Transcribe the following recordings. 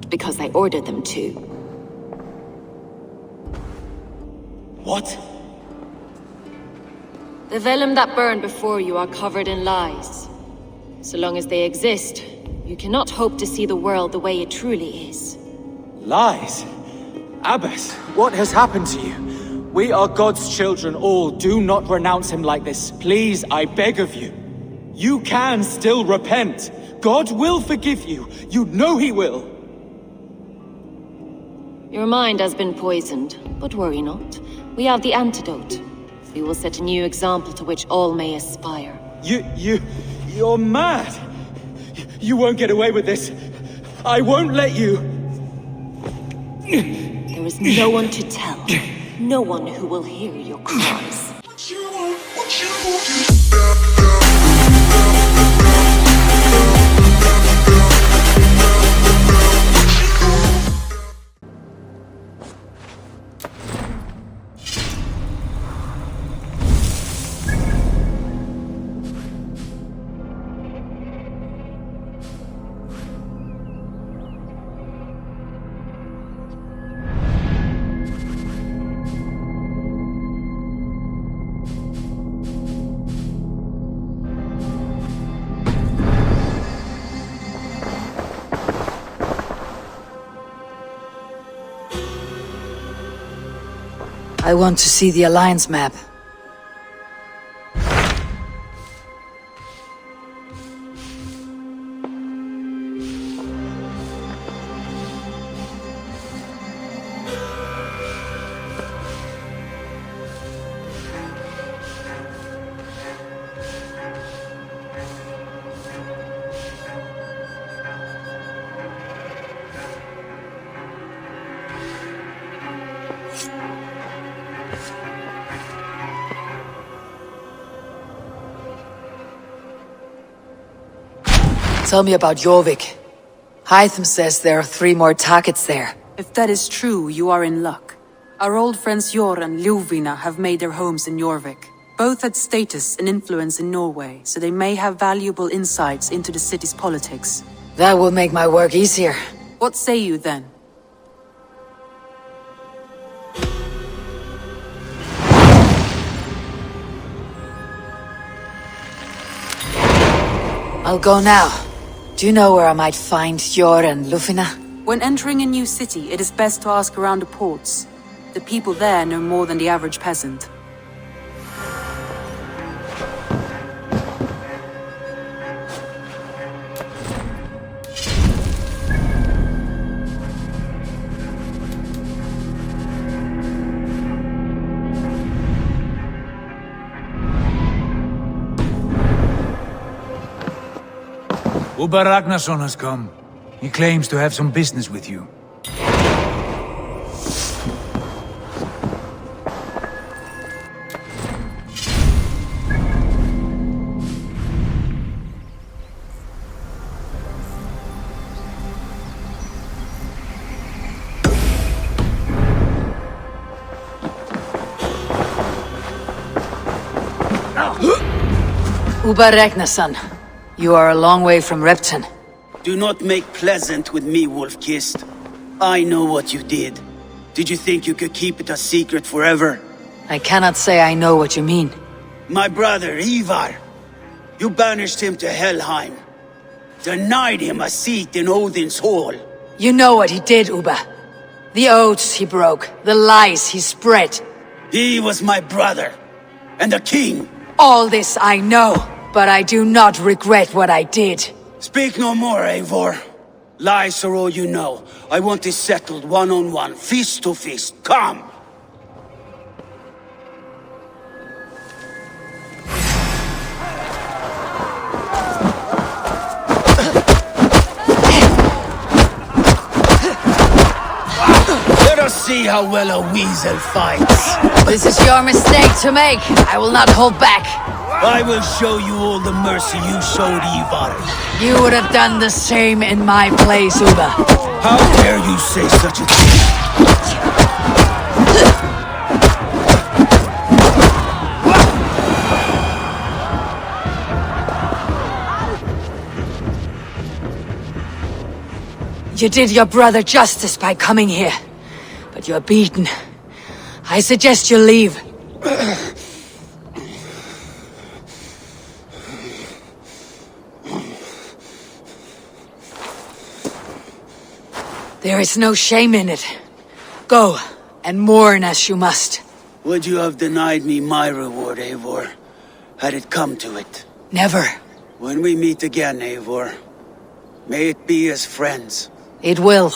but because I ordered them to. What? The vellum that burned before you are covered in lies. So long as they exist, you cannot hope to see the world the way it truly is. Lies? Abbess, what has happened to you? We are God's children all. Do not renounce him like this. Please, I beg of you. You can still repent. God will forgive you. You know he will. Your mind has been poisoned, but worry not. We have the antidote. We will set a new example to which all may aspire. You're mad. You won't get away with this. I won't let you. There is no one to tell. No one who will hear your cries. I want to see the Alliance map. Tell me about Jorvik. Hytham says there are 3 more targets there. If that is true, you are in luck. Our old friends Jor and Ljuvina have made their homes in Jorvik. Both had status and influence in Norway, so they may have valuable insights into the city's politics. That will make my work easier. What say you then? I'll go now. Do you know where I might find Jor and Ljuvina? When entering a new city, it is best to ask around the ports. The people there know more than the average peasant. Uber Ragnarsson has come. He claims to have some business with you. Uber Ragnarsson, you are a long way from Repton. Do not make pleasant with me, Wolf-Kissed. I know what you did. Did you think you could keep it a secret forever? I cannot say I know what you mean. My brother, EIVOR. You banished him to Helheim. Denied him a seat in Odin's hall. You know what he did, Uber. The oaths he broke, the lies he spread. He was my brother. And the king. All this I know, but I do not regret what I did. Speak no more, EIVOR. Lies are all you know. I want this settled one-on-one, fist to fist. Come! Let us see how well a weasel fights. This is your mistake to make. I will not hold back. I will show you all the mercy you showed EIVOR. You would have done the same in my place, Uber. How dare you say such a thing? You did your brother justice by coming here, but you're beaten. I suggest you leave. There is no shame in it. Go, and mourn as you must. Would you have denied me my reward, EIVOR, had it come to it? Never. When we meet again, EIVOR, may it be as friends. It will.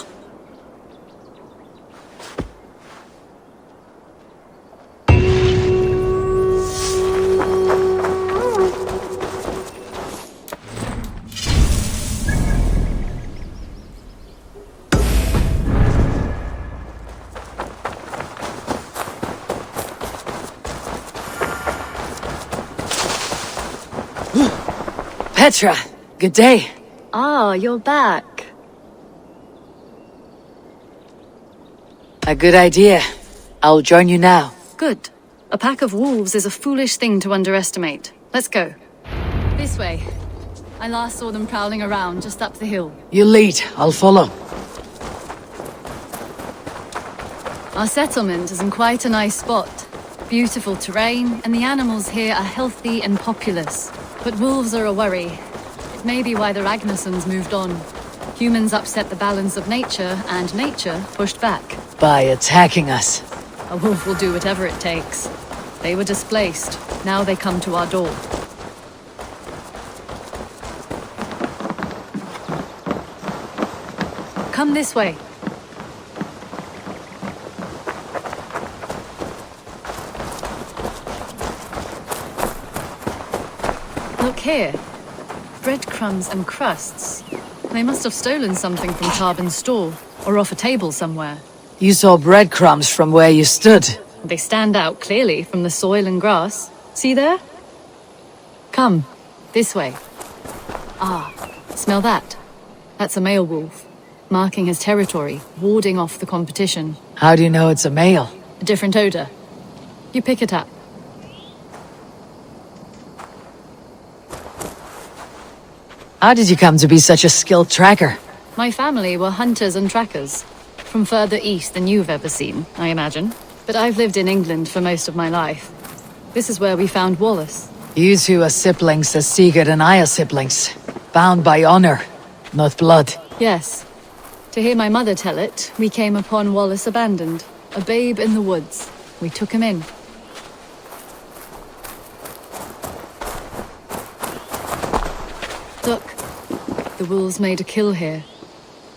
Petra, good day. Ah, you're back. A good idea. I'll join you now. Good. A pack of wolves is a foolish thing to underestimate. Let's go. This way. I last saw them prowling around just up the hill. You lead, I'll follow. Our settlement is in quite a nice spot. Beautiful terrain, and the animals here are healthy and populous. But wolves are a worry. It may be why the Ragnarsons moved on. Humans upset the balance of nature, and nature pushed back. By attacking us. A wolf will do whatever it takes. They were displaced. Now they come to our door. Come this way. Look here. Breadcrumbs and crusts. They must have stolen something from Carbon's store, or off a table somewhere. You saw breadcrumbs from where you stood. They stand out clearly from the soil and grass. See there? Come, this way. Ah, smell that? That's a male wolf, marking his territory, warding off the competition. How do you know it's a male? A different odor. You pick it up. How did you come to be such a skilled tracker? My family were hunters and trackers. From further east than you've ever seen, I imagine. But I've lived in England for most of my life. This is where we found Wallace. You two are siblings as Sigurd and I are siblings. Bound by honor, not blood. Yes. To hear my mother tell it, we came upon Wallace abandoned. A babe in the woods. We took him in. Look. The wolves made a kill here.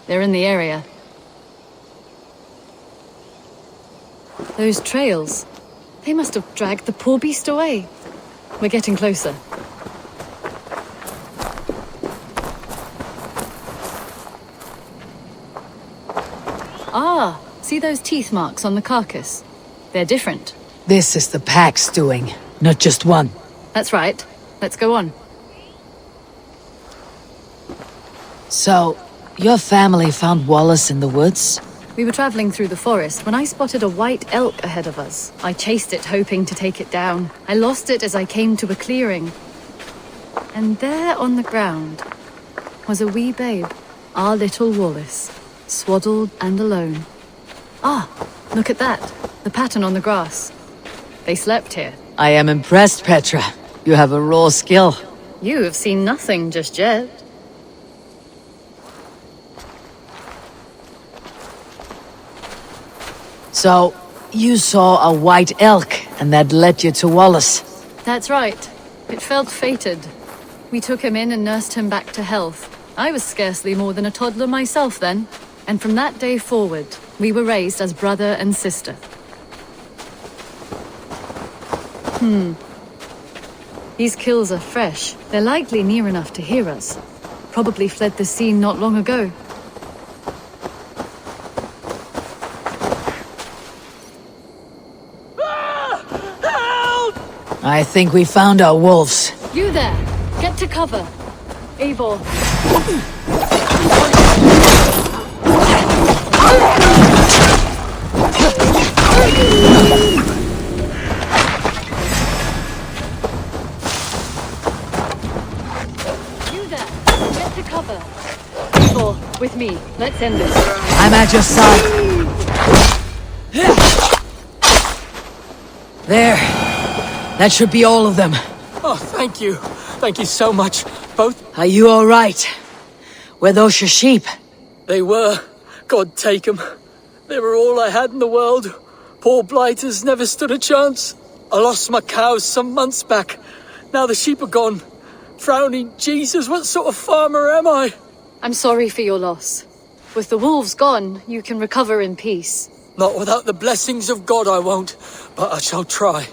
They're in the area. Those trails. They must have dragged the poor beast away. We're getting closer. Ah, see those teeth marks on the carcass? They're different. This is the pack's doing, not just one. That's right. Let's go on. So, your family found Wallace in the woods? We were traveling through the forest when I spotted a white elk ahead of us. I chased it, hoping to take it down. I lost it as I came to a clearing. And there on the ground was a wee babe, our little Wallace, swaddled and alone. Ah, look at that. The pattern on the grass. They slept here. I am impressed, Petra. You have a raw skill. You have seen nothing just yet. So, you saw a white elk, and that led you to Wallace. That's right. It felt fated. We took him in and nursed him back to health. I was scarcely more than a toddler myself then. And from that day forward, we were raised as brother and sister. These kills are fresh. They're likely near enough to hear us. Probably fled the scene not long ago. I think we found our wolves. You there! Get to cover! EIVOR! You there! Get to cover! Eivor, with me. Let's end this. I'm at your side. There. That should be all of them. Oh, thank you. Thank you so much. Both. Are you all right? Were those your sheep? They were. God take them. They were all I had in the world. Poor blighters never stood a chance. I lost my cows some months back. Now the sheep are gone. Frowning Jesus, what sort of farmer am I? I'm sorry for your loss. With the wolves gone, you can recover in peace. Not without the blessings of God I won't, but I shall try.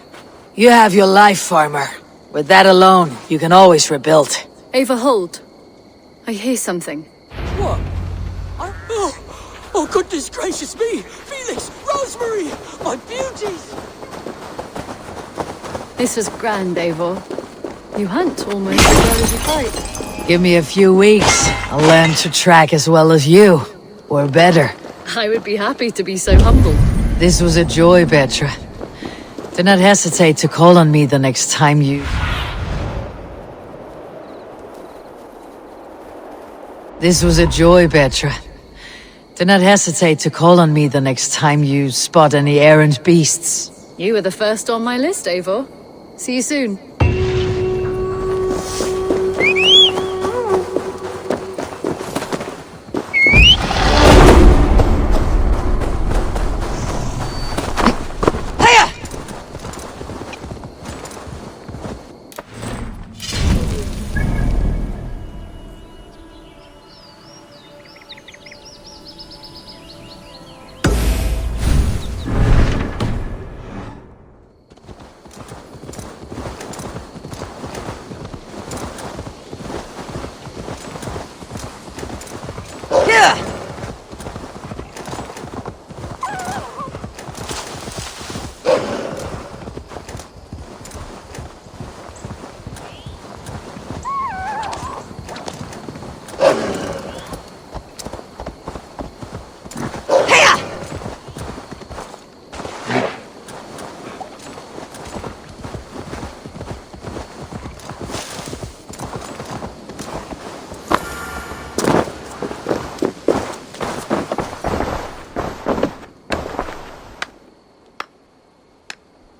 You have your life, farmer. With that alone, you can always rebuild. Eivor, hold. I hear something. What? Oh, goodness gracious me! Felix! Rosemary! My beauties! This was grand, Eivor. You hunt almost as well as you fight. Give me a few weeks. I'll learn to track as well as you. Or better. I would be happy to be so humble. This was a joy, Petra. Do not hesitate to call on me the next time you... This was a joy, Petra. Do not hesitate to call on me the next time you spot any errant beasts. You were the first on my list, Eivor. See you soon.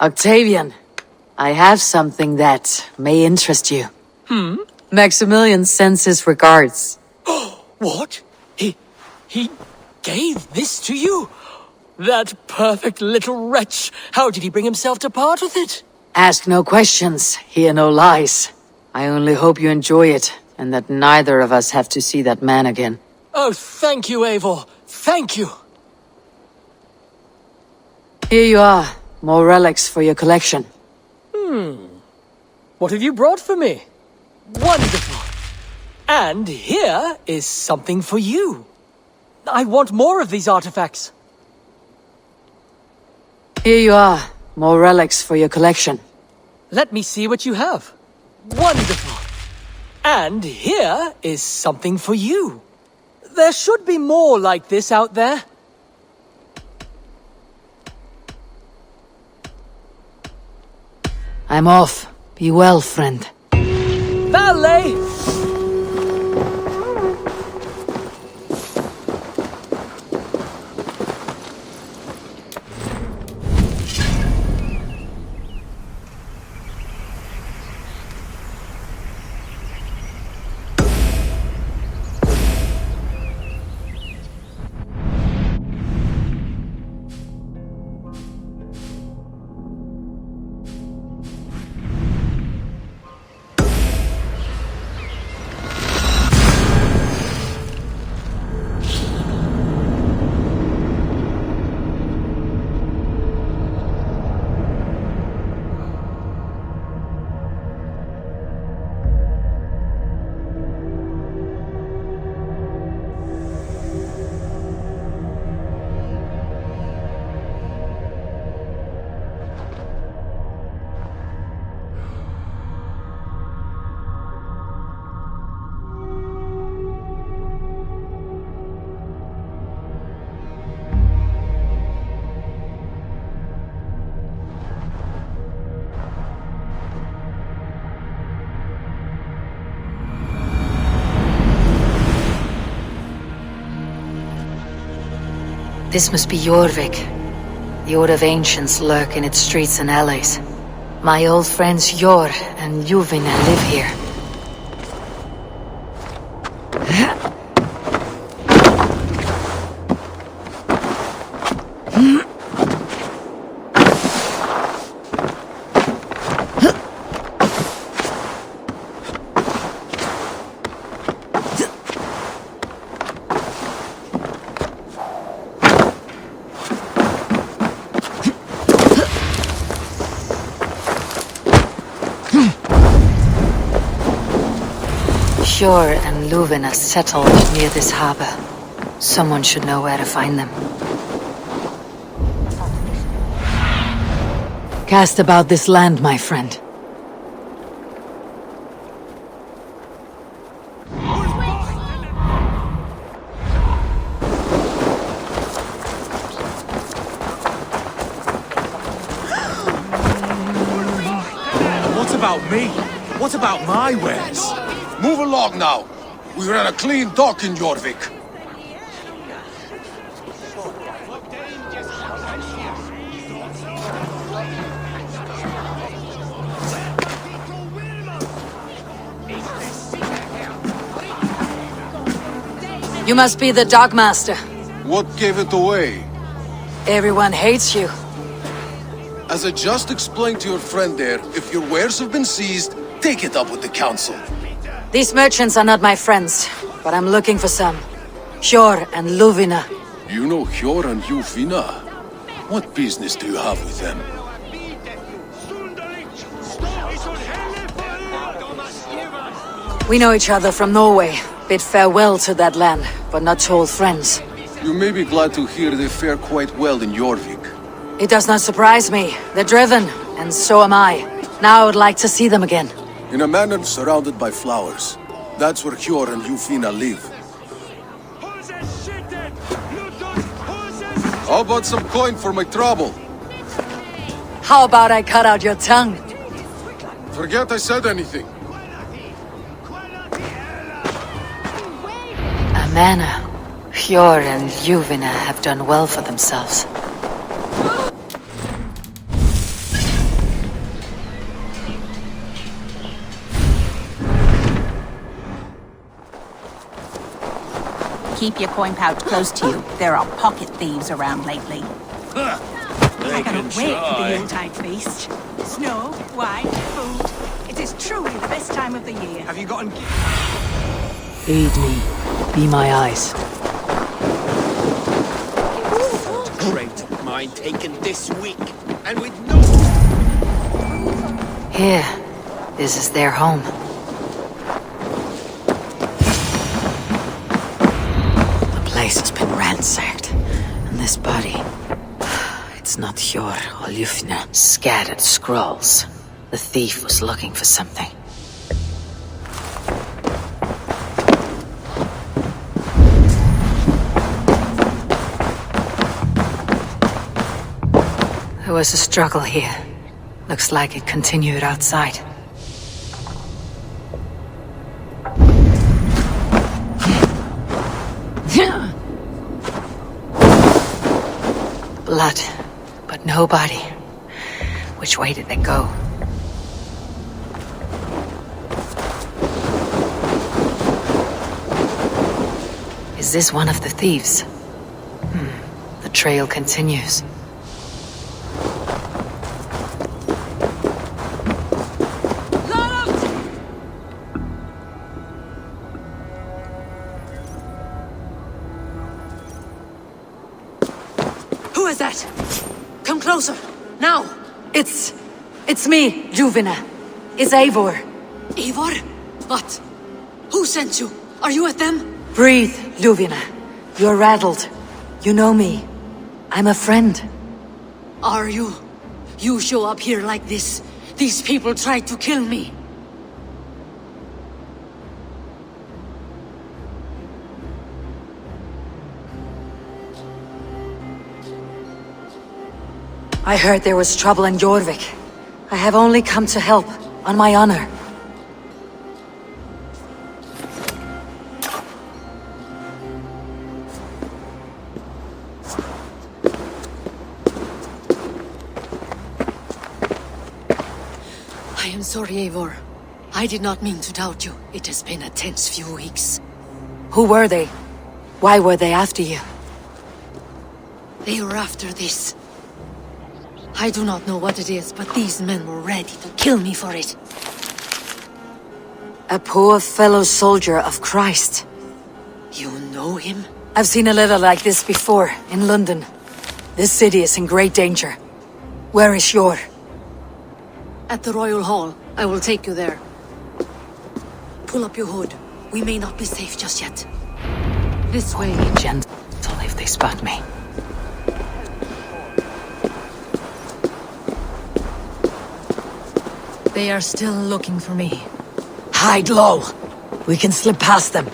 Octavian, I have something that may interest you. Maximilian sends his regards. What? He gave this to you? That perfect little wretch. How did he bring himself to part with it? Ask no questions, hear no lies. I only hope you enjoy it, and that neither of us have to see that man again. Oh, thank you, Eivor. Thank you. Here you are. More relics for your collection. What have you brought for me? Wonderful. And here is something for you. I want more of these artifacts. Here you are. More relics for your collection. Let me see what you have. Wonderful. And here is something for you. There should be more like this out there. I'm off. Be well, friend. Ballet! This must be Jorvik. The Old of Ancients lurk in its streets and alleys. My old friends Jor and Juvina live here. Jor and Luvina settled near this harbor. Someone should know where to find them. Cast about this land, my friend. What about me? What about my wares? Move along now. We ran a clean dock in Jorvik. You must be the Dogmaster. What gave it away? Everyone hates you. As I just explained to your friend there, if your wares have been seized, take it up with the council. These merchants are not my friends, but I'm looking for some. Jor and Luvina. You know Jor and Juvina? What business do you have with them? We know each other from Norway. Bid farewell to that land, but not to old friends. You may be glad to hear they fare quite well in Jorvik. It does not surprise me. They're driven, and so am I. Now I would like to see them again. In a manor surrounded by flowers. That's where Jor and Juvina live. How about some coin for my trouble? How about I cut out your tongue? Forget I said anything. A manor. Jor and Juvina have done well for themselves. Keep your coin pouch close to you. There are pocket thieves around lately. I cannot wait for the Yuletide feast. Snow, wine, food. It is truly the best time of the year. Have you gotten... Aid me. Be my eyes. Crate of mine taken this week, and with no... Here. This is their home. The place has been ransacked, and this body... It's not Jor or Ljufna. Scattered scrolls. The thief was looking for something. There was a struggle here. Looks like it continued outside. Blood, but no body. Which way did they go? Is this one of the thieves? The trail continues. Who is that? Come closer, now! It's me, Juvina. It's EIVOR. EIVOR? What? Who sent you? Are you with them? Breathe, Ljuvina. You're rattled. You know me. I'm a friend. Are you? You show up here like this. These people tried to kill me. I heard there was trouble in Jorvik. I have only come to help, on my honor. sorry, EIVOR. I did not mean to doubt you. It has been a tense few weeks. Who were they? Why were they after you? They were after this. I do not know what it is, but these men were ready to kill me for it. A poor fellow soldier of Christ. You know him? I've seen a letter like this before, in London. This city is in great danger. Where is Yor? At the Royal Hall. I will take you there. Pull up your hood. We may not be safe just yet. This way. Be gentle if they spot me. They are still looking for me. Hide low. We can slip past them.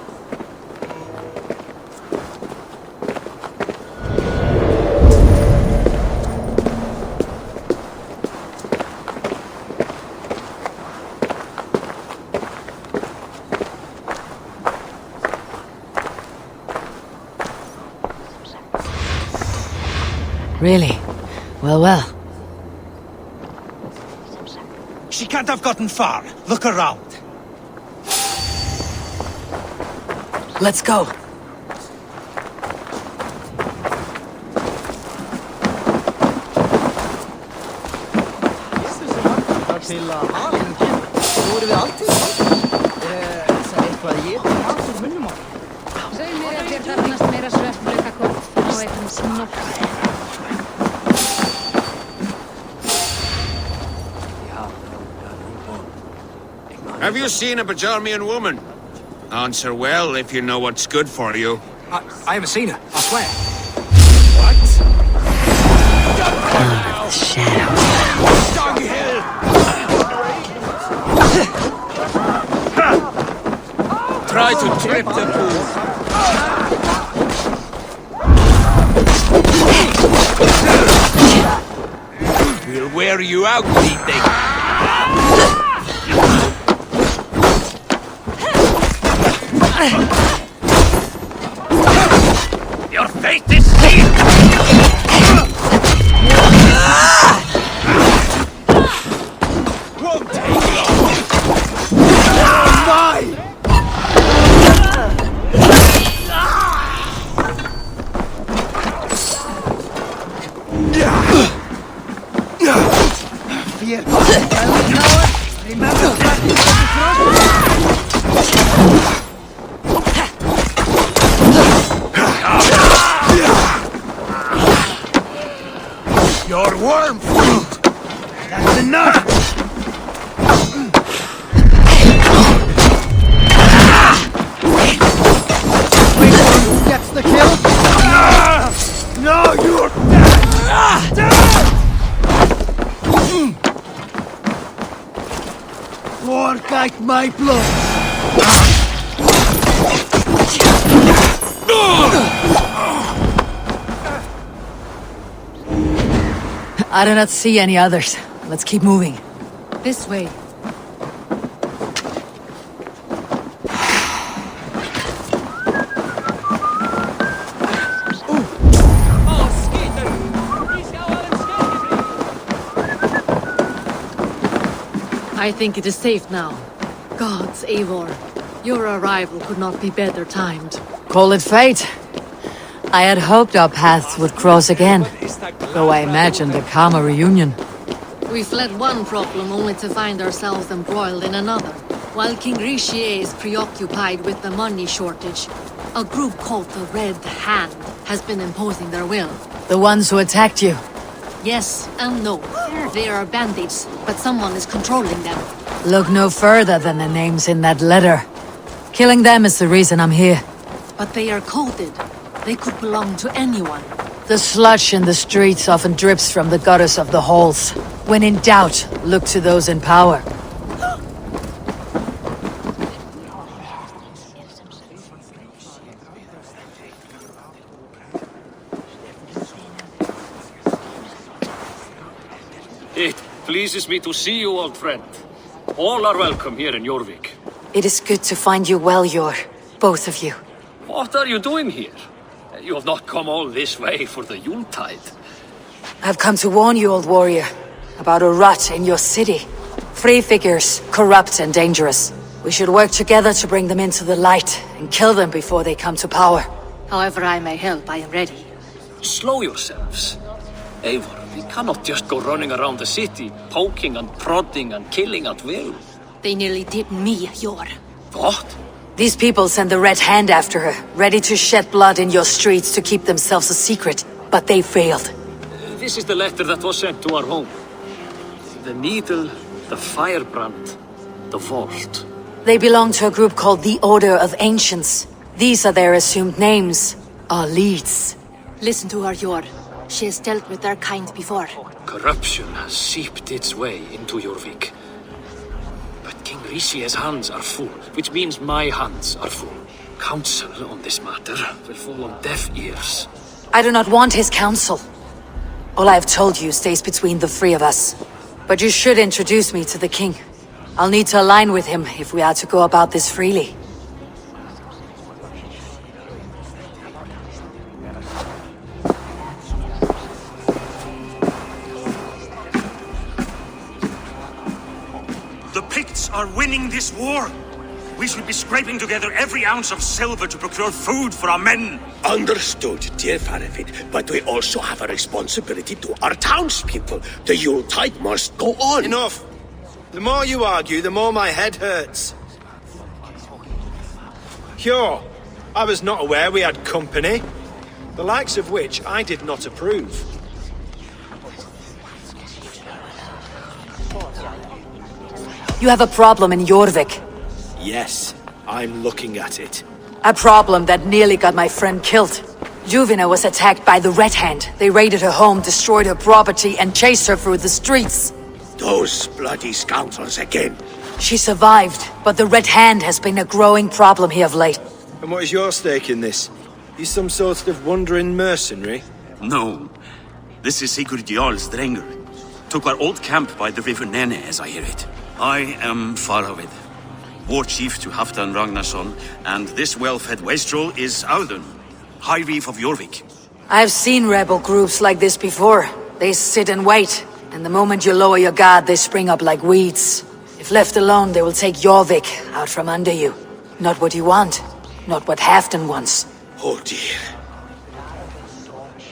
Really? Well, well. She can't have gotten far. Look around. Let's go. Have you seen a Bajarmian woman? Answer well if you know what's good for you. I haven't seen her, I swear. What? The shadow. Try to trip the pool. We'll wear you out, D-Thing. Your fate is sealed! Won't take long! Bye! Fear! Remember your worm fruit! That's enough! Wait, who gets the kill? No, you're dead! Work like my blood! I do not see any others. Let's keep moving. This way. I think it is safe now. Gods, EIVOR. Your arrival could not be better timed. Call it fate. I had hoped our paths would cross again, though I imagined a calmer reunion. We fled one problem only to find ourselves embroiled in another. While King Rishi is preoccupied with the money shortage, a group called the Red Hand has been imposing their will. The ones who attacked you? Yes and no. They are bandits, but someone is controlling them. Look no further than the names in that letter. Killing them is the reason I'm here. But they are coded. They could belong to anyone. The sludge in the streets often drips from the gutters of the halls. When in doubt, look to those in power. It pleases me to see you, old friend. All are welcome here in Jorvik. It is good to find you well, Yor. Both of you. What are you doing here? You have not come all this way for the Yuletide. I've come to warn you, old warrior, about a rot in your city. Three figures, corrupt and dangerous. We should work together to bring them into the light and kill them before they come to power. However I may help, I am ready. Slow yourselves. EIVOR, we cannot just go running around the city, poking and prodding and killing at will. They nearly did me, Yor. What? These people send the Red Hand after her, ready to shed blood in your streets to keep themselves a secret. But they failed. This is the letter that was sent to our home. The needle, the firebrand, the vault. They belong to a group called the Order of Ancients. These are their assumed names, our leads. Listen to her, Yor. She has dealt with their kind before. Corruption has seeped its way into Jorvik. But King Rishi's hands are full, which means my hands are full. Counsel on this matter will fall on deaf ears. I do not want his counsel. All I have told you stays between the three of us. But you should introduce me to the king. I'll need to align with him if we are to go about this freely. The Picts are winning this war. We should be scraping together every ounce of silver to procure food for our men. Understood, dear Faravid, but we also have a responsibility to our townspeople. The Yuletide must go on. Enough! The more you argue, the more my head hurts. Sure, I was not aware we had company, the likes of which I did not approve. You have a problem in Jorvik. Yes, I'm looking at it. A problem that nearly got my friend killed. Juvina was attacked by the Red Hand. They raided her home, destroyed her property, and chased her through the streets. Those bloody scoundrels again. She survived, but the Red Hand has been a growing problem here of late. And what is your stake in this? You some sort of wandering mercenary? No. This is Sigurd Jarl's Drenger. Took our old camp by the river Nene, as I hear it. I am Faravid, war chief to Halfdan Ragnarsson, and this well-fed wastrel is Audun, High Reef of Jorvik. I've seen rebel groups like this before. They sit and wait, and the moment you lower your guard, they spring up like weeds. If left alone, they will take Jorvik out from under you. Not what you want, not what Halfdan wants. Oh dear.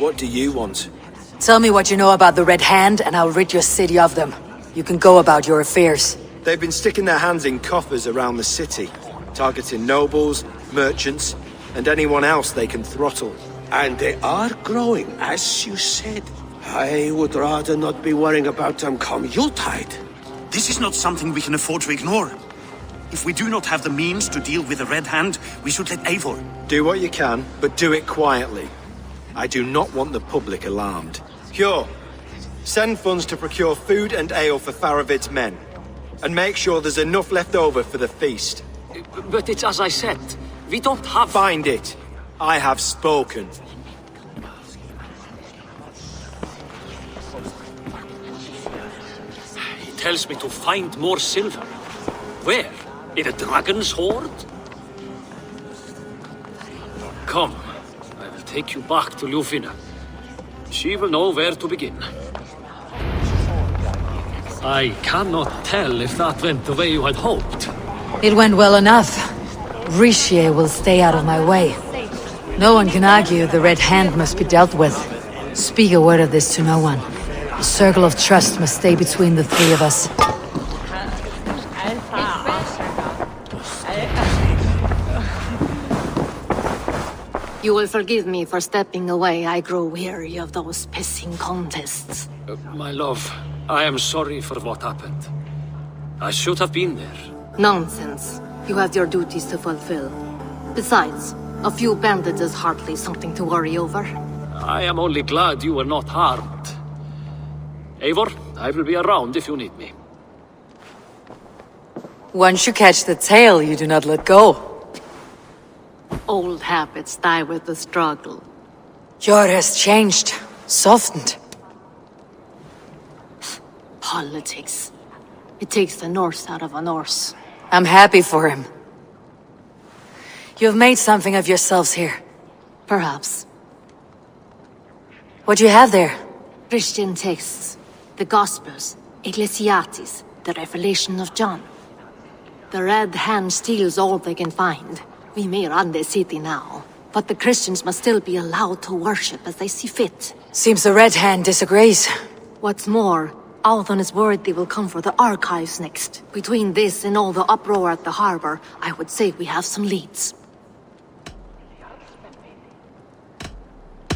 What do you want? Tell me what you know about the Red Hand, and I'll rid your city of them. You can go about your affairs. They've been sticking their hands in coffers around the city, targeting nobles, merchants, and anyone else they can throttle. And they are growing, as you said. I would rather not be worrying about them come Yuletide. This is not something we can afford to ignore. If we do not have the means to deal with the Red Hand, we should let EIVOR. Do what you can, but do it quietly. I do not want the public alarmed. Sure. Send funds to procure food and ale for Faravid's men. And make sure there's enough left over for the feast. But it's as I said, we don't have... Find it. I have spoken. He tells me to find more silver. Where? In a dragon's hoard? Come, I will take you back to Ljufina. She will know where to begin. I cannot tell if that went the way you had hoped. It went well enough. Rishi will stay out of my way. No one can argue the Red Hand must be dealt with. Speak a word of this to no one. The circle of trust must stay between the three of us. You will forgive me for stepping away. I grow weary of those pissing contests. My love, I am sorry for what happened. I should have been there. Nonsense. You have your duties to fulfill. Besides, a few bandits is hardly something to worry over. I am only glad you were not harmed. EIVOR, I will be around if you need me. Once you catch the tail, you do not let go. Old habits die with the struggle. Jor has changed, softened. Politics. It takes the Norse out of a Norse. I'm happy for him. You've made something of yourselves here. Perhaps. What do you have there? Christian texts. The Gospels. Ecclesiastes. the revelation of John. The Red Hand steals all they can find. We may run the city now, but the Christians must still be allowed to worship as they see fit. Seems the Red Hand disagrees. What's more, Althon is worried they will come for the archives next. Between this and all the uproar at the harbor, I would say we have some leads.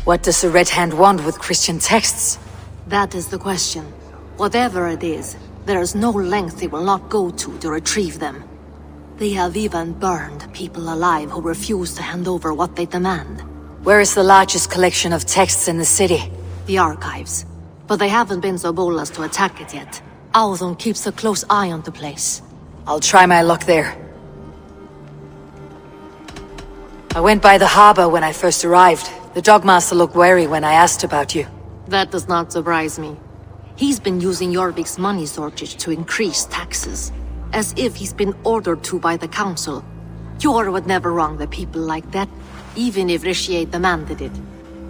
What does the Red Hand want with Christian texts? That is the question. Whatever it is, there is no length they will not go to retrieve them. They have even burned people alive who refuse to hand over what they demand. Where is the largest collection of texts in the city? The archives. But they haven't been so bold as to attack it yet. Althon keeps a close eye on the place. I'll try my luck there. I went by the harbor when I first arrived. The Dogmaster looked wary when I asked about you. That does not surprise me. He's been using Jorvik's money shortage to increase taxes. As if he's been ordered to by the council. Jor would never wrong the people like that, even if Rishi demanded it.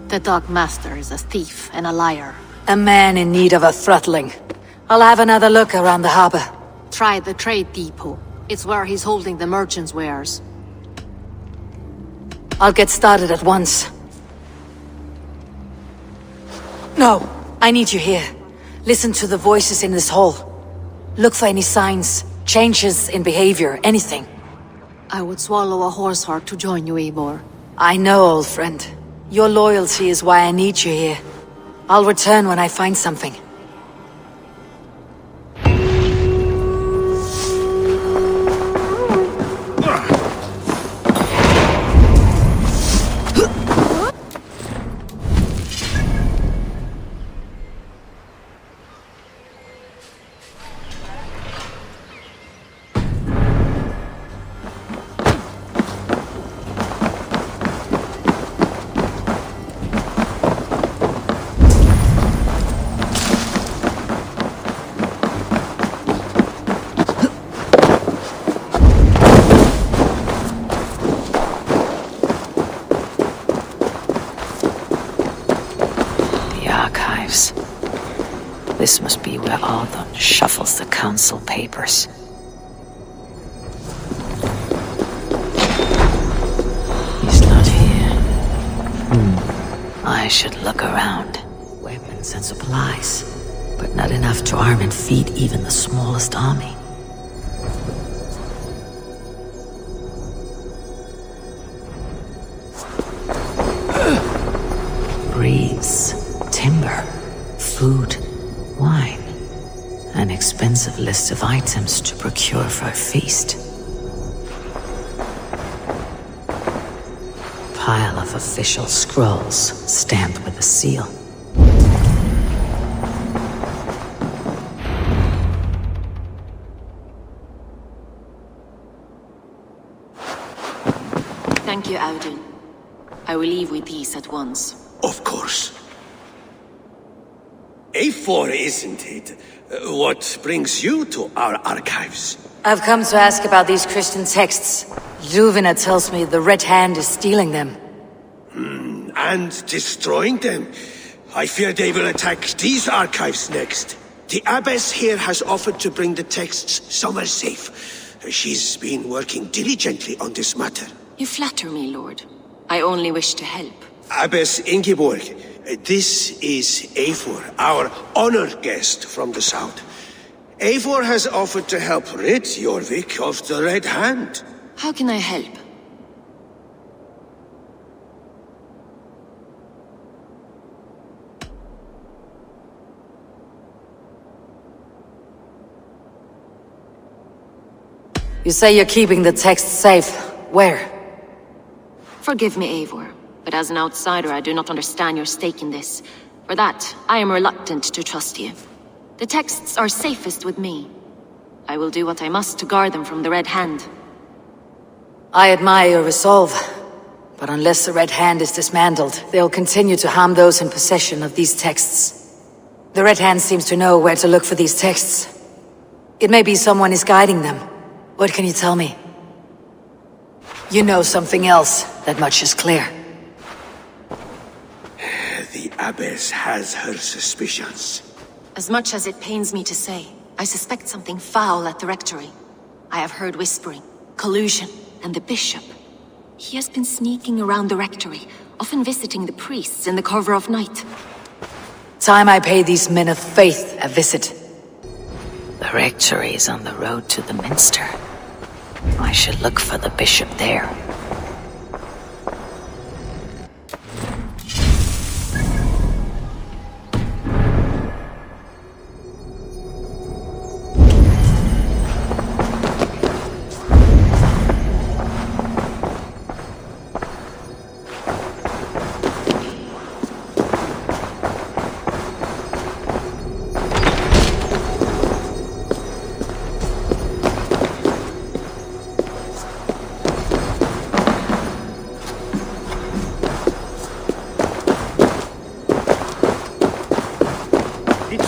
The Dogmaster is a thief and a liar. A man in need of a throttling. I'll have another look around the harbor. Try the trade depot. It's where he's holding the merchants' wares. I'll get started at once. No, I need you here. Listen to the voices in this hall. Look for any signs, changes in behavior, anything. I would swallow a horse heart to join you, EIVOR. I know, old friend. Your loyalty is why I need you here. I'll return when I find something. This must be where Althon shuffles the council papers. He's not here. I should look around. Weapons and supplies, but not enough to arm and feed even the smallest army. Breeze, timber, food, wine. An expensive list of items to procure for a feast. Pile of official scrolls stamped with a seal. Thank you, Audun. I will leave with these at once. Of course. EIVOR, isn't it? What brings you to our archives? I've come to ask about these Christian texts. Ljuvina tells me the Red Hand is stealing them. And destroying them. I fear they will attack these archives next. The Abbess here has offered to bring the texts somewhere safe. She's been working diligently on this matter. You flatter me, Lord. I only wish to help. Abbess Ingeborg, this is EIVOR, our honored guest from the south. EIVOR has offered to help rid Jorvik of the Red Hand. How can I help? You say you're keeping the texts safe. Where? Forgive me, EIVOR, but as an outsider I do not understand your stake in this. For that, I am reluctant to trust you. The texts are safest with me. I will do what I must to guard them from the Red Hand. I admire your resolve, but unless the Red Hand is dismantled, they'll continue to harm those in possession of these texts. The Red Hand seems to know where to look for these texts. It may be someone is guiding them. What can you tell me? You know something else, that much is clear. The Abbess has her suspicions. As much as it pains me to say, I suspect something foul at the rectory. I have heard whispering, collusion, and the bishop. He has been sneaking around the rectory, often visiting the priests in the cover of night. Time I pay these men of faith a visit. The rectory is on the road to the minster. I should look for the bishop there.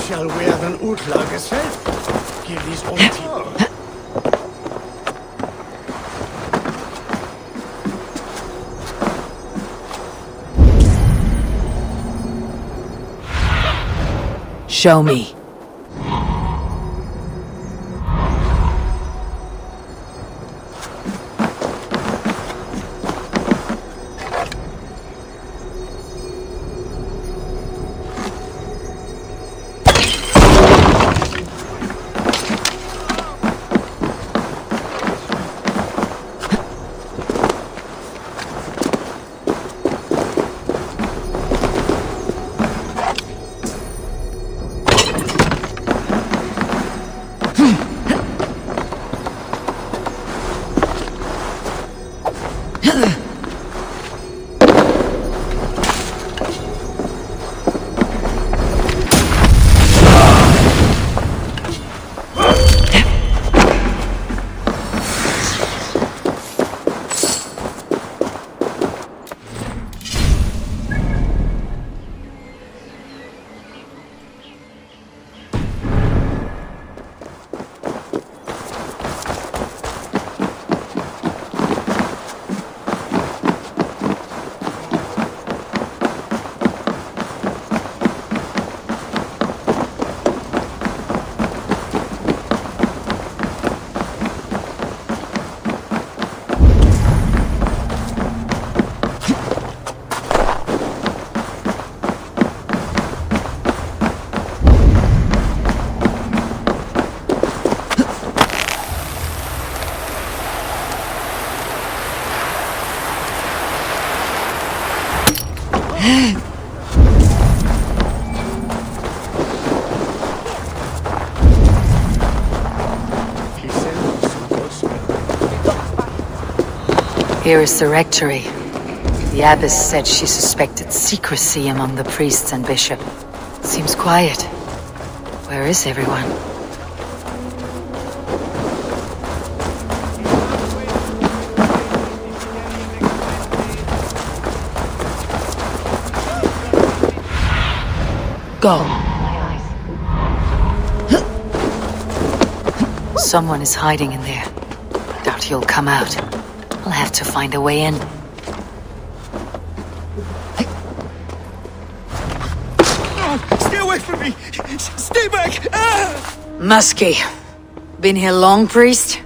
Shall we have an utlages Give these all tea. Show me. Here is the rectory. The abbess said she suspected secrecy among the priests and bishop. Seems quiet. Where is everyone? Go. Someone is hiding in there. Doubt he'll come out. I'll have to find a way in. Stay away from me! Stay back! Ah! Muskie. Been here long, priest?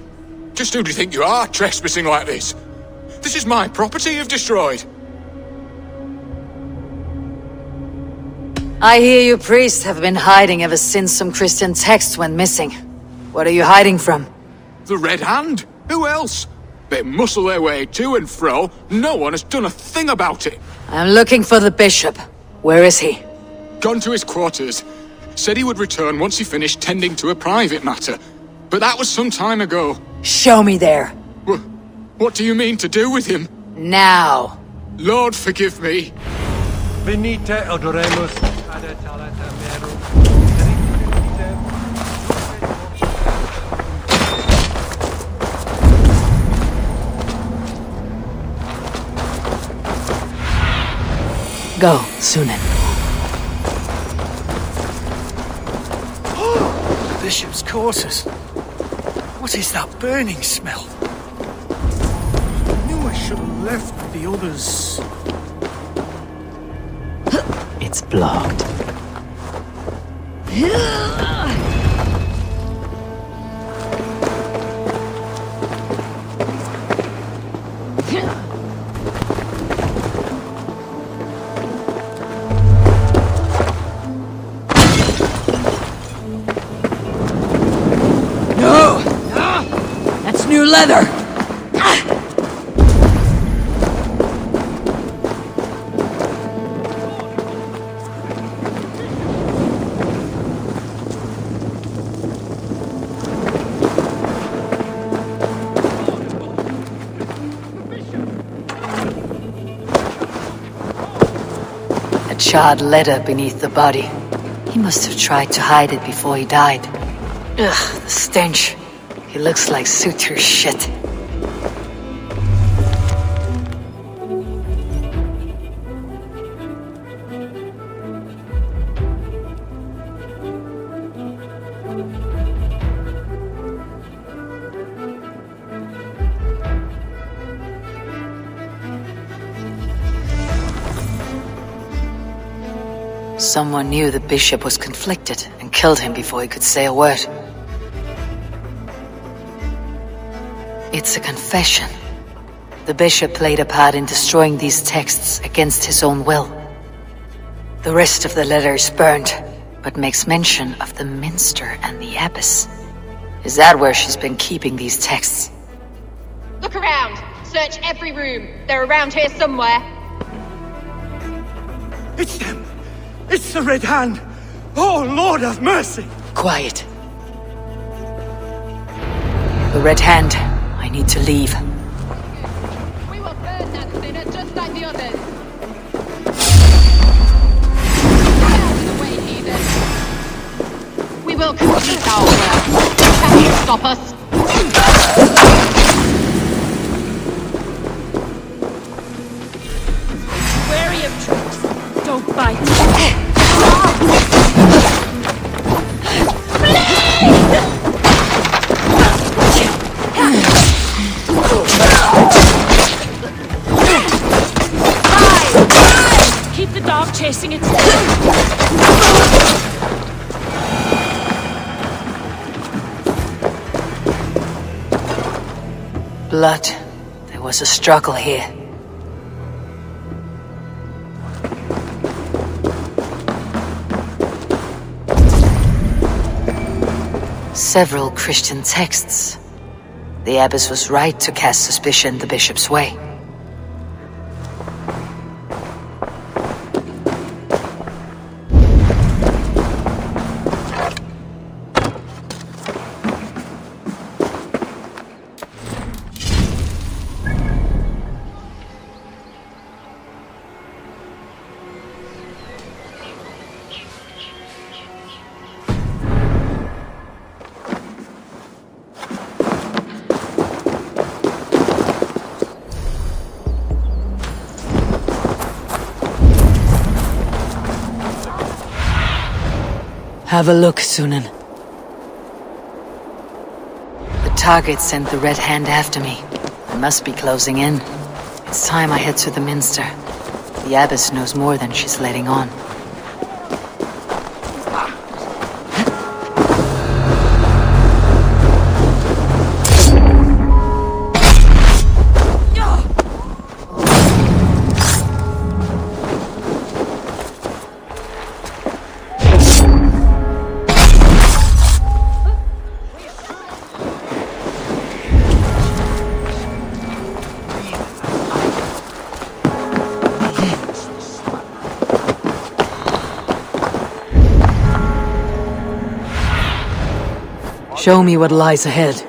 Just who do you think you are, trespassing like this? This is my property you've destroyed. I hear you priests have been hiding ever since some Christian texts went missing. What are you hiding from? The Red Hand? Who else? They muscle their way to and fro. No one has done a thing about it. I'm looking for the bishop. Where is he? Gone to his quarters. Said he would return once he finished tending to a private matter. But that was some time ago. Show me there. What do you mean to do with him? Now. Lord, forgive me. Venite adoremus ad etalata merum. Go, Sunan. The bishop's quarters. What is that burning smell? I knew I should have left the others. It's blocked. No! That's new leather! Charred leather beneath the body. He must have tried to hide it before he died. Ugh, the stench. He looks like suture shit. Someone knew the bishop was conflicted and killed him before he could say a word. It's a confession. The bishop played a part in destroying these texts against his own will. The rest of the letter is burned, but makes mention of the minster and the abbess. Is that where she's been keeping these texts? Look around! Search every room. They're around here somewhere. It's them! It's the Red Hand! Oh, Lord have mercy! Quiet. The Red Hand. I need to leave. We will burn that sinner just like the others. Get out of the way, heathen. We will complete our work. Can you stop us? Wary of tricks. Don't bite. Keep the dog chasing it. Blood. There was a struggle here. Several Christian texts. The abbess was right to cast suspicion the bishop's way. Have a look, Sunan. The target sent the Red Hand after me. I must be closing in. It's time I head to the minster. The abbess knows more than she's letting on. Show me what lies ahead.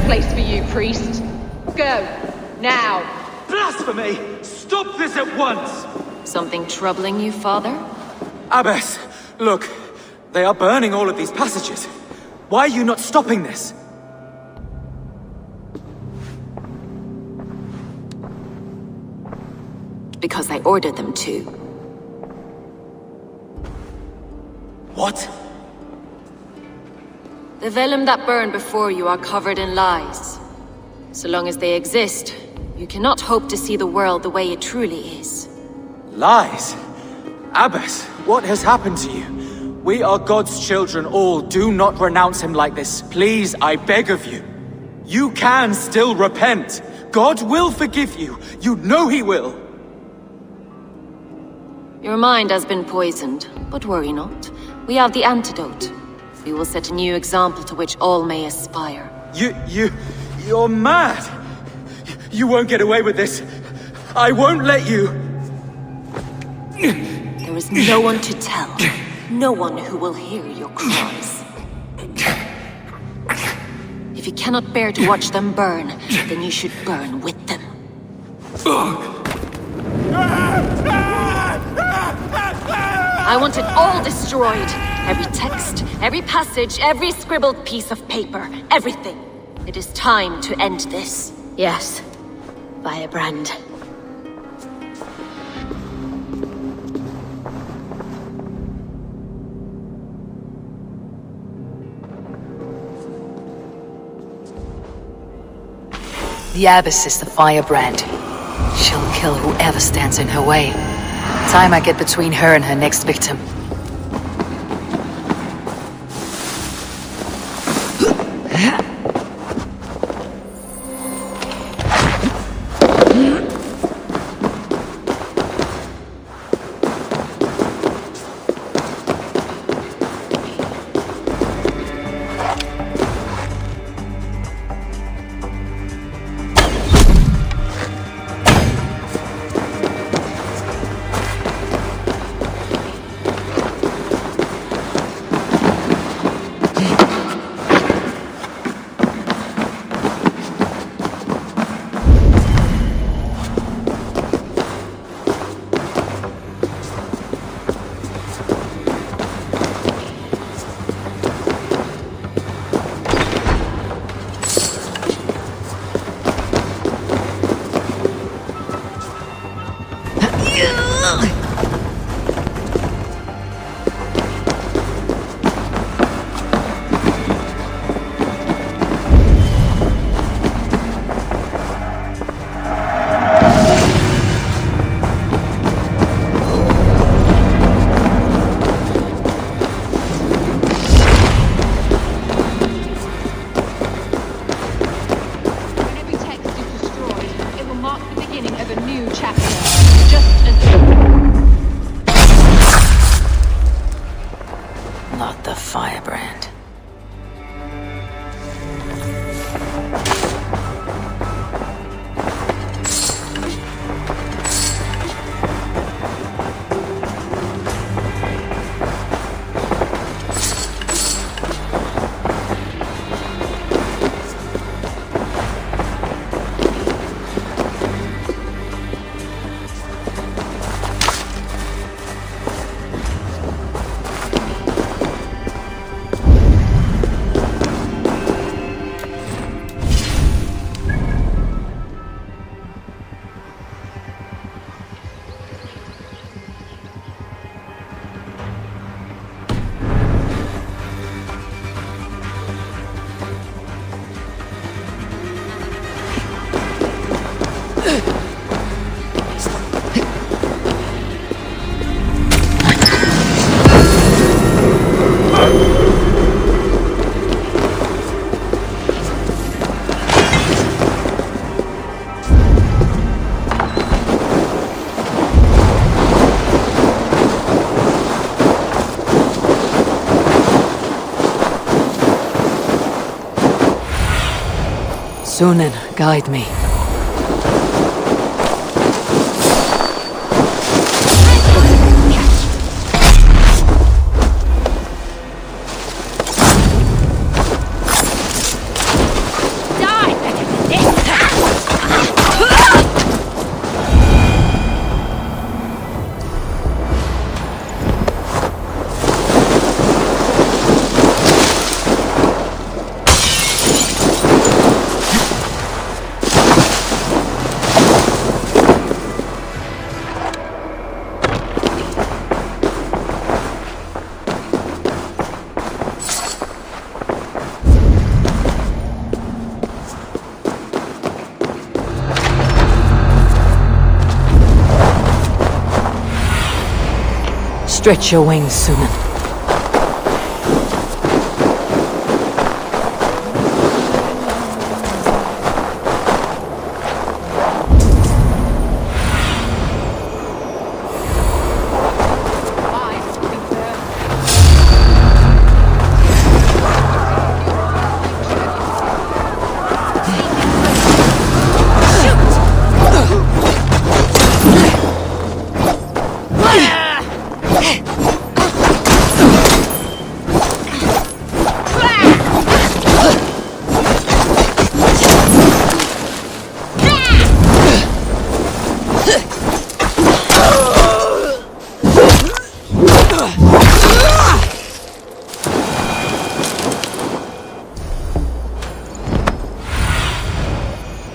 place for you, priest. Go, now. Blasphemy! Stop this at once! Something troubling you, Father? Abbess, look. They are burning all of these passages. Why are you not stopping this? Because I ordered them to. What? The vellum that burn before you are covered in lies. So long as they exist, you cannot hope to see the world the way it truly is. Lies? Abbess, what has happened to you? We are God's children all. Do not renounce him like this. Please, I beg of you. You can still repent. God will forgive you. You know he will. Your mind has been poisoned, but worry not. We have the antidote. We will set a new example to which all may aspire. You're mad! You won't get away with this. I won't let you! There is no one to tell. No one who will hear your cries. If you cannot bear to watch them burn, then you should burn with them. I want it all destroyed. Every text, every passage, every scribbled piece of paper, everything. It is time to end this. Yes, Firebrand. The Abbess is the Firebrand. She'll kill whoever stands in her way. Time I get between her and her next victim. Sunan, guide me. Die! Stretch your wings, Sunan.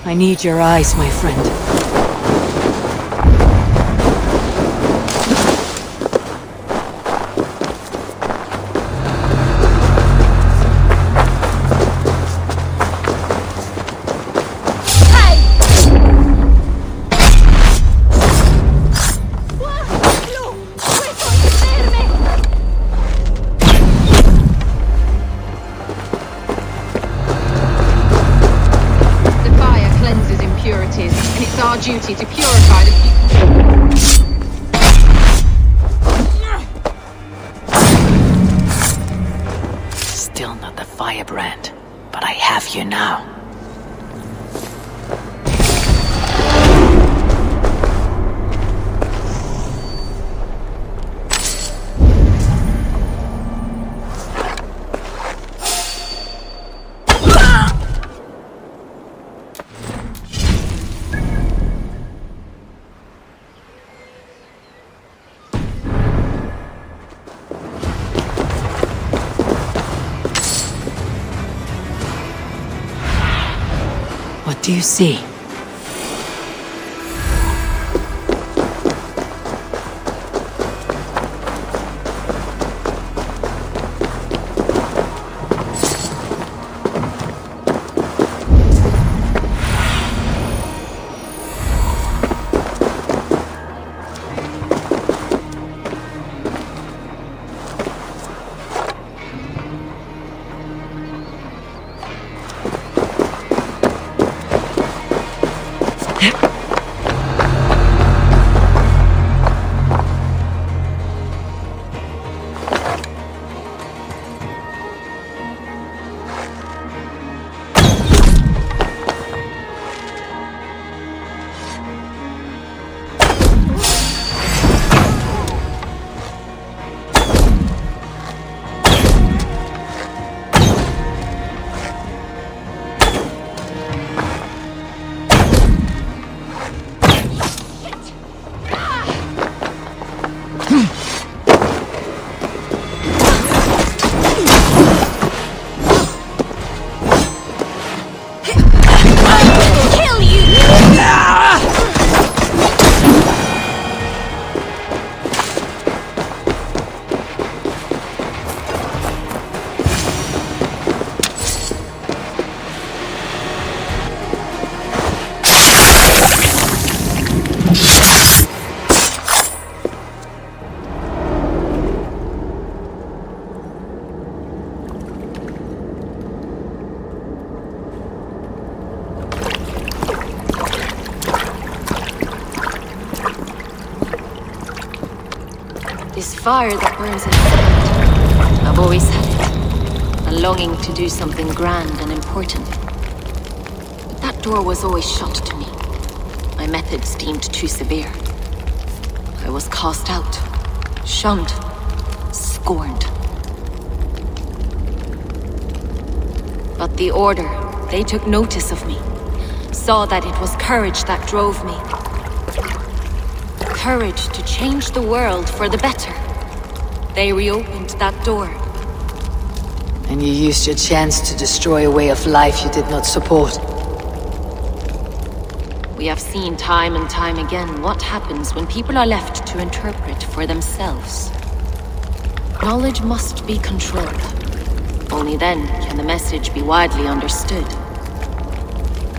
I need your eyes, my friend. Duty to purify the people. Still not the firebrand, but I have you now. What do you see? This fire that burns inside, I've always had it. A longing to do something grand and important. But that door was always shut to me. My methods deemed too severe. I was cast out, shunned, scorned. But the Order, they took notice of me. Saw that it was courage that drove me. Courage to change the world for the better. They reopened that door. And you used your chance to destroy a way of life you did not support. We have seen time and time again what happens when people are left to interpret for themselves. Knowledge must be controlled. Only then can the message be widely understood.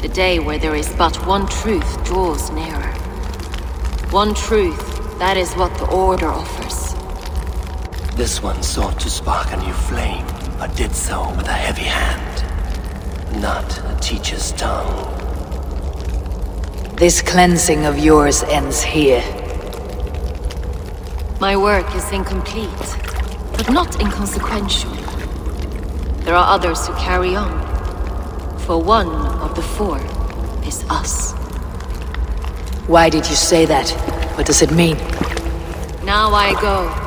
The day where there is but one truth draws nearer. One truth, that is what the Order offers. This one sought to spark a new flame, but did so with a heavy hand, not a teacher's tongue. This cleansing of yours ends here. My work is incomplete, but not inconsequential. There are others who carry on. For one of the four is us. Why did you say that? What does it mean? Now I go.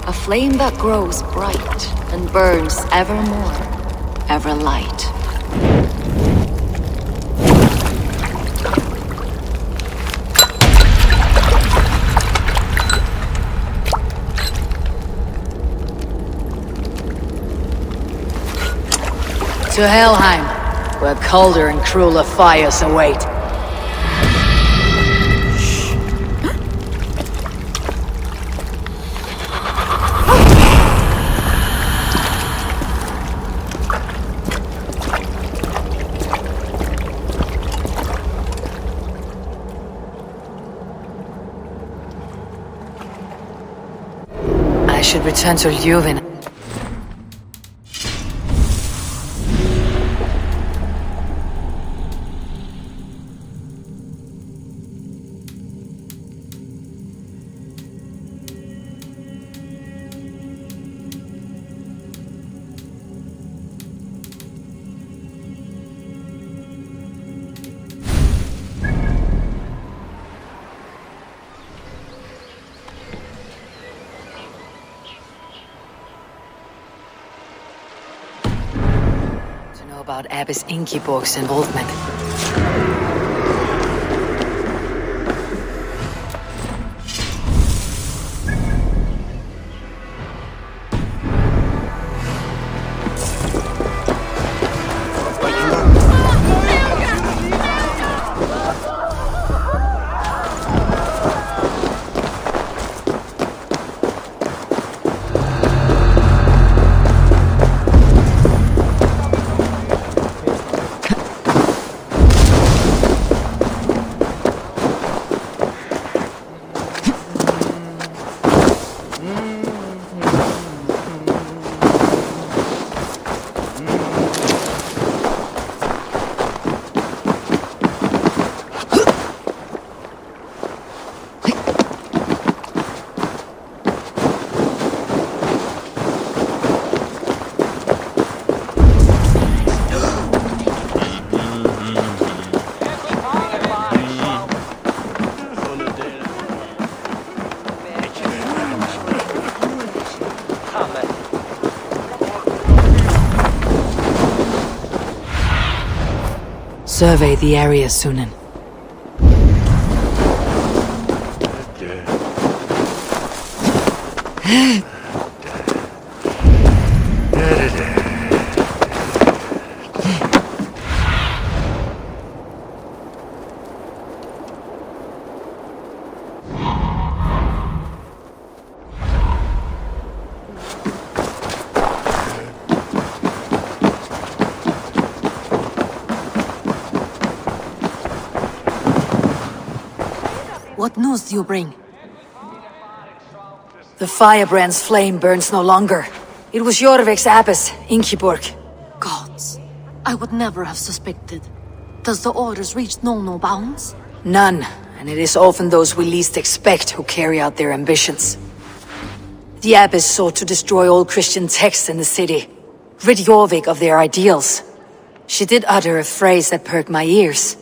A flame that grows bright and burns ever more, ever light. To Helheim, where colder and crueler fires await. I should return to Leuven. About Abbess Ingeborg's involvement. Survey the area, Sunan. What news do you bring? The firebrand's flame burns no longer. It was Jorvik's abbess, Ingeborg. Gods, I would never have suspected. Does the orders reach no bounds? None, and it is often those we least expect who carry out their ambitions. The abbess sought to destroy all Christian texts in the city, rid Jorvik of their ideals. She did utter a phrase that perked my ears.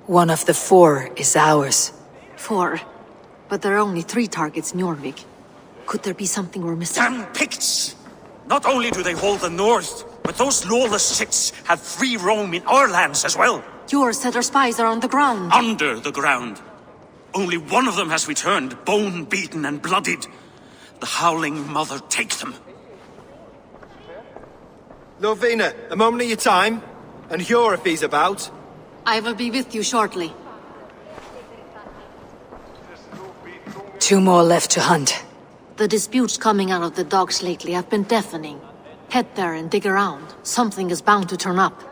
One of the four is ours. 4. But there are only 3 targets in Jorvik. Could there be something we're missing? Damn Picts! Not only do they hold the north, but those lawless Siths have free roam in our lands as well. Yours said our spies are on the ground. Under the ground. Only one of them has returned, bone-beaten and bloodied. The Howling Mother take them. Lovina, a moment of your time. And Hjor if he's about. I will be with you shortly. 2 more left to hunt. The disputes coming out of the docks lately have been deafening. Head there and dig around. Something is bound to turn up.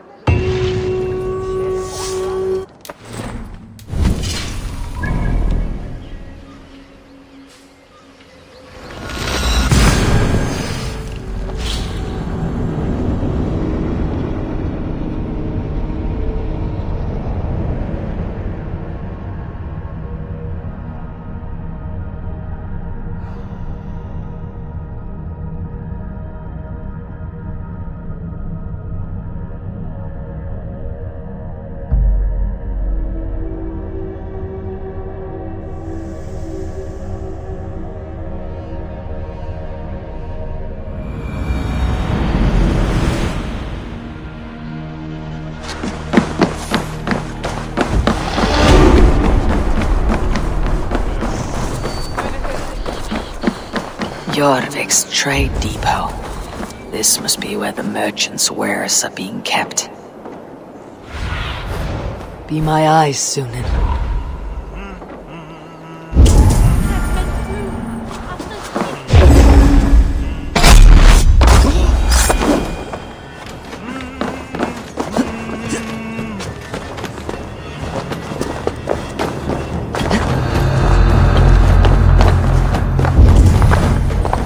Jorvik's trade depot. This must be where the merchants' wares are being kept. Be my eyes, Sunan.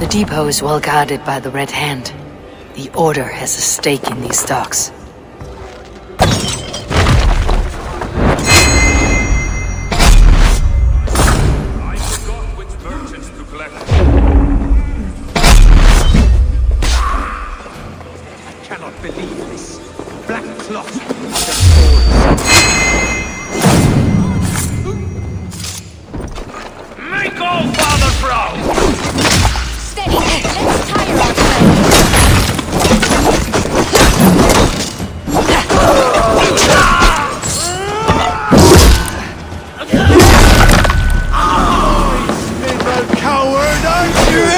The depot is well guarded by the Red Hand. The Order has a stake in these stocks. I forgot which merchants to collect. I cannot believe this. Black cloth under swords. Make all father proud! Steady! Let's tire our friend! Little coward, aren't you?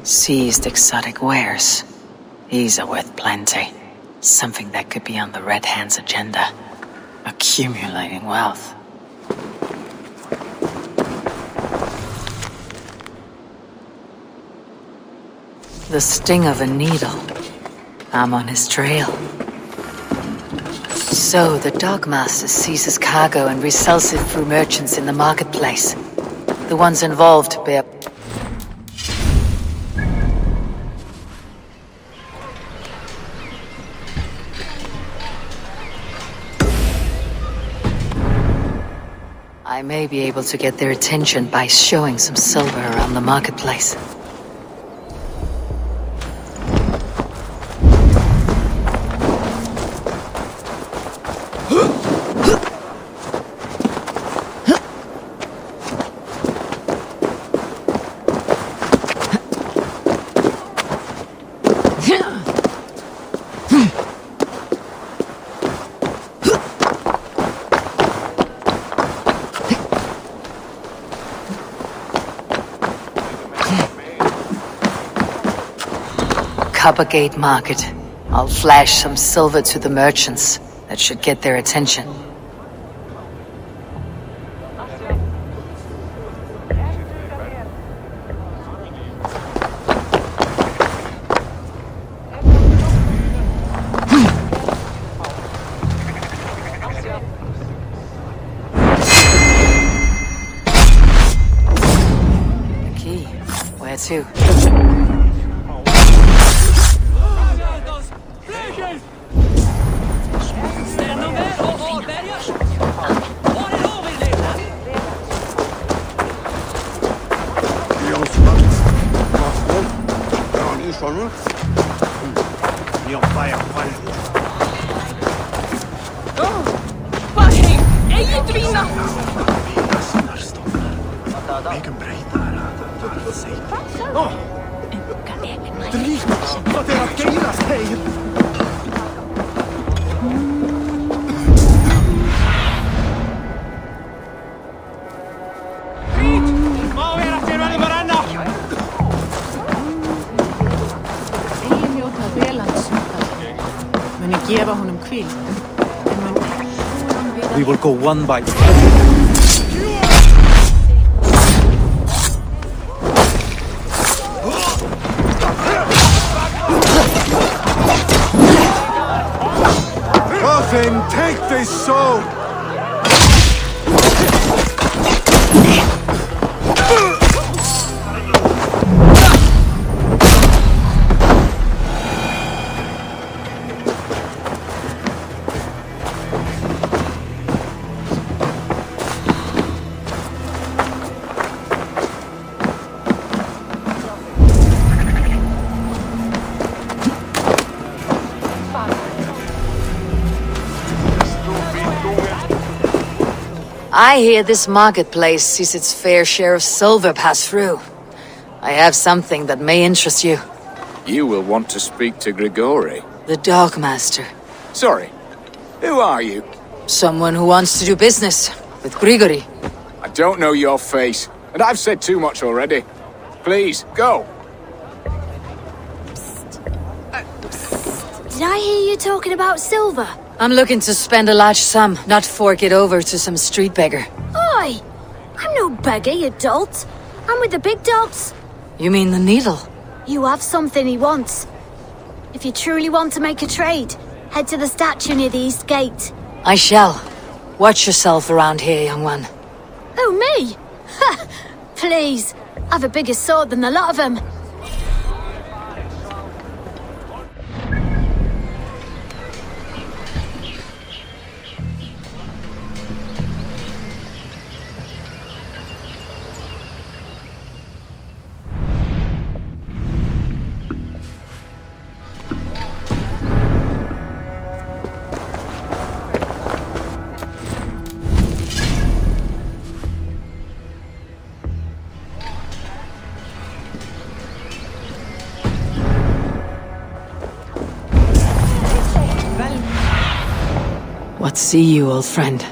Seized exotic wares. These are worth plenty. Something that could be on the Red Hand's agenda. Accumulating wealth. The sting of a needle. I'm on his trail. So the Dogmaster seizes cargo and resells it through merchants in the marketplace. The ones involved bear... I may be able to get their attention by showing some silver around the marketplace. Coppergate Market. I'll flash some silver to the merchants. That should get their attention. The key. Where to? We will go one by one. Coffin, take this soul! I hear this marketplace sees its fair share of silver pass through. I have something that may interest you. You will want to speak to Grigori. The Dogmaster. Sorry, who are you? Someone who wants to do business with Grigori. I don't know your face, and I've said too much already. Please, go. Did I hear you talking about silver? I'm looking to spend a large sum, not fork it over to some street beggar. Oi! I'm no beggar, you dolt. I'm with the big dogs. You mean the needle? You have something he wants. If you truly want to make a trade, head to the statue near the east gate. I shall. Watch yourself around here, young one. Oh, me? Ha! Please, I've a bigger sword than the lot of them. What see you, old friend?